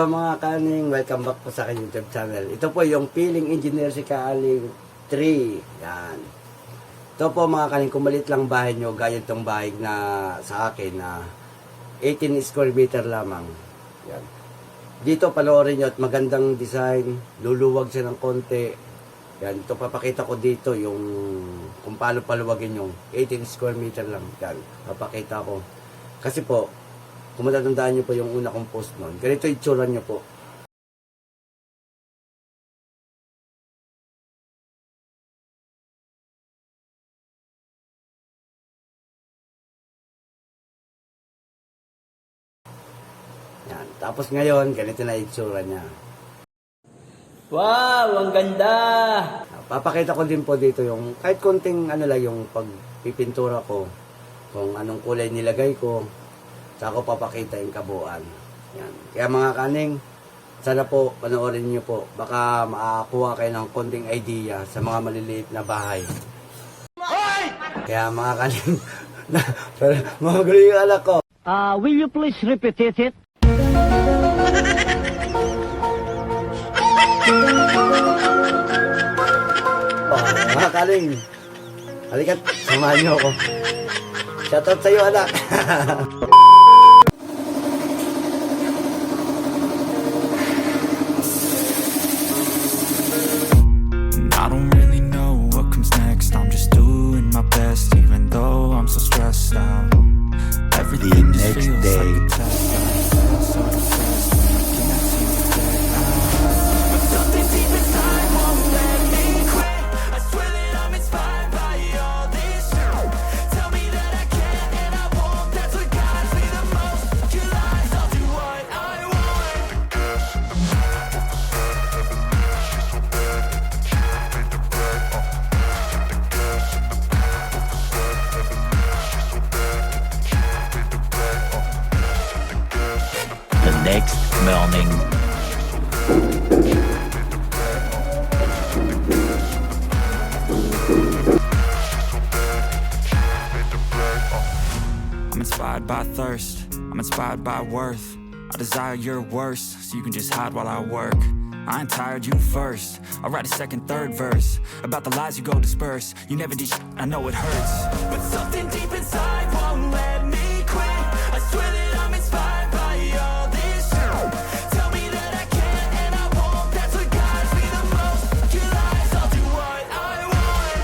Hello mga kaning, welcome back po sa aking YouTube channel. Ito po yung Feeling Engineer si Kaaling 3. Yan. Ito po mga kaning, kung maliit lang bahay nyo, gaya itong bahay na sa akin na 18 square meter lamang. Yan. Dito panoorin nyo at magandang design, luluwag siya ng konti. Yan, ito papakita ko dito yung kung paano paluwagin yung 18 square meter lang. Yan, papakita ko. Kasi po, kung matatandaan nyo po yung una kong post noon, ganito itsura nyo po. Yan. Tapos ngayon, ganito na itsura niya. Wow, ang ganda! Papakita ko din po dito yung kahit konting ano lang yung pagpipintura ko, kung anong kulay nilagay ko. Saka ko papakita yung kabuuan. Yan. Kaya mga kaning, sana po panoorin niyo po. Baka makakuha kayo ng konting idea sa mga maliliit na bahay. Kaya mga kaning, magulo yung alak ko. Will you please repeat it? Mga kaning, halikat, samahan niyo ako. Shoutout sa'yo anak. I don't really know what comes next. I'm just doing my best, even though I'm so stressed out. Everything just feels like a test. I feel so depressed when I can't seem to get out. But something deep inside won't let me quit. I swear that I'm inspired by all this shit. Tell me that I can and I won't. That's what guides me the most. Your lies, I'll do what I want. The next morning. I'm inspired by thirst, I'm inspired by worth. I desire your worst, so you can just hide while I work. I ain't tired, you first. I'll write a second, third verse about the lies you go disperse. You never did shit, I know it hurts. But something deep inside won't let me quit. I swear that I'm inspired by all this shit. Tell me that I can and I won't. That's what guides me the most. Your lies, I'll do what I want.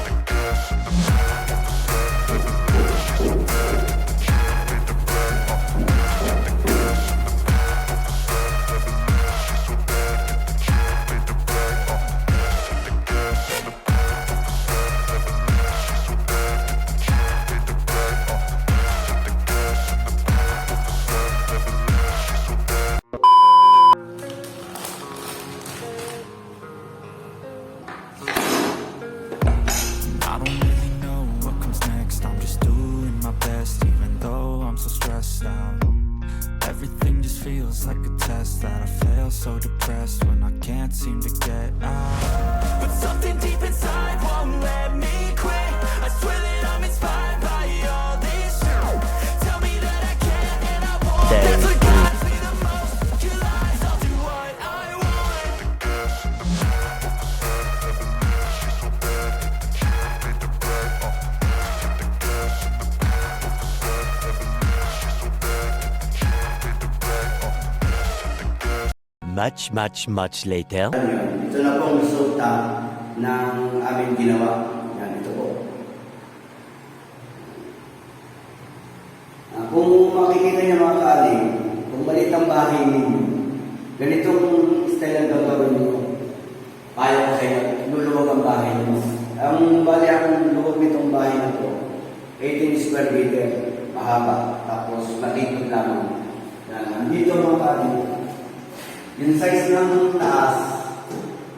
I don't really know what comes next. I'm just doing my best, even though I'm so stressed out. Everything just feels like a test that I fail, so depressed when I can't seem to get out. But something deep inside won't let me quit. I swear that I'm inspired by all this shit. Tell me that I can and I won't. That's what guides me the most. Your lies, I'll do what I want. Much later. Ito na pong resulta ng aming ginawa. Yan, ito po. Kung makikita niyo mga kaling, kung maliit ang bahay ninyo, ganitong style ang gagawin niyo. Payo ko sa inyo, luluwag ang bahay niyo. Ang bali ang luwag nitong bahay na to, 18 square meter, mahaba, tapos matikot lamang. Yan, dito mga kaling, yung size ng taas,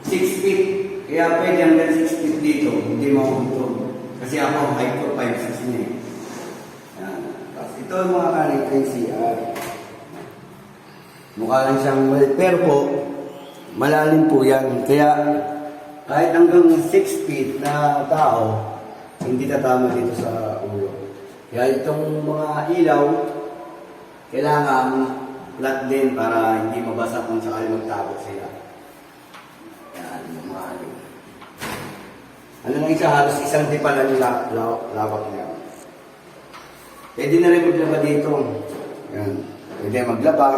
6 feet. Kaya pwede hanggang 6 feet dito, hindi mahuntog. Kasi ako, height ko 5'6" na eh. Yan. Tapos ito mga kaling CR. Mukha lang siyang maliit. Pero po, malalim po yan. Kaya kahit hanggang 6 feet na tao, hindi tatama dito sa ulo. Kaya itong mga ilaw, kailangan flat din para hindi mabasa kung sakali magtago sila. Yan, mamahali. Ano lang isa, halos isang di pala yung lawak niya. Pwede na rin maglaba dito. Yan. Pwede maglaba.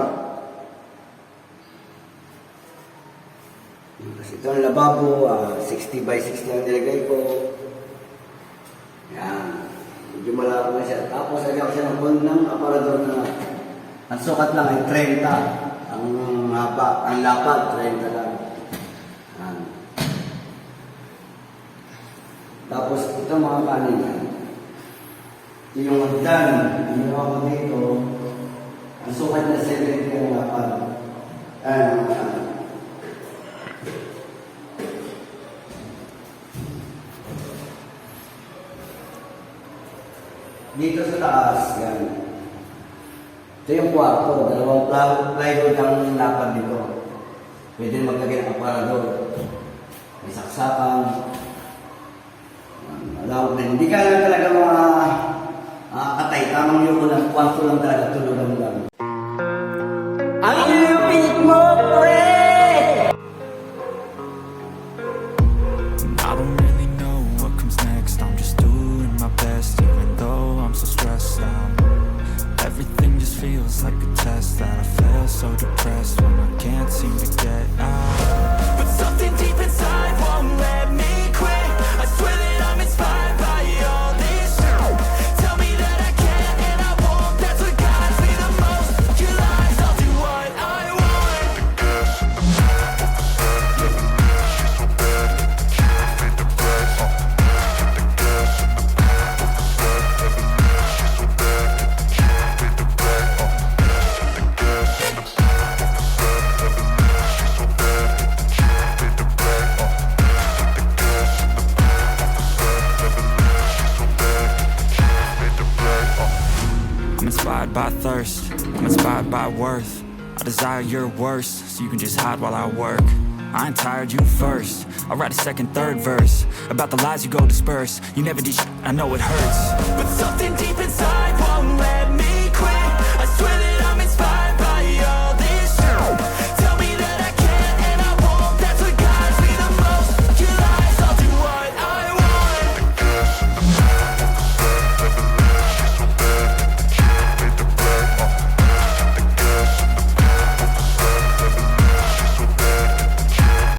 Kasi ito ang lababo, 60 by 60 ang nilagay ko. Yan. Medyo malawak na siya. Tapos lagyan ko siya ng aparador na ang sukat lang ay 30. Ang haba, ang lapad, 30 lang. Yan. Tapos ito mga kanin yan. Ito yung magdan. Ginawa ko dito. Ang sukat na 70 ang lapad. Yan. Dito sa taas, yan. Ito yung kwarto. Dalawang plywood ang lapad dito. Pwede maglagay ng aparador. May saksakan. Malawak din. Hindi ka lang talaga makakatay. Tamang yung lang. Kwarto lang talaga. Tulugan lang. Ang lupit mo, pre! I don't really know what comes next. I'm just doing my best, even though I'm so stressed out. Everything just feels like a test that I fail, so depressed when I can't seem to get out. But something deep inside won't let me quit. I swear that I'm inspired by all this shit. Tell me that I can and I won't. That's what guides me the most. Your lies, I'll do what I want. I'm inspired by thirst, I'm inspired by worth. I desire your worst, so you can just hide while I work. I ain't tired, you first. I'll write a second, third verse about the lies you go disperse. You never did shit, I know it hurts. But something deep inside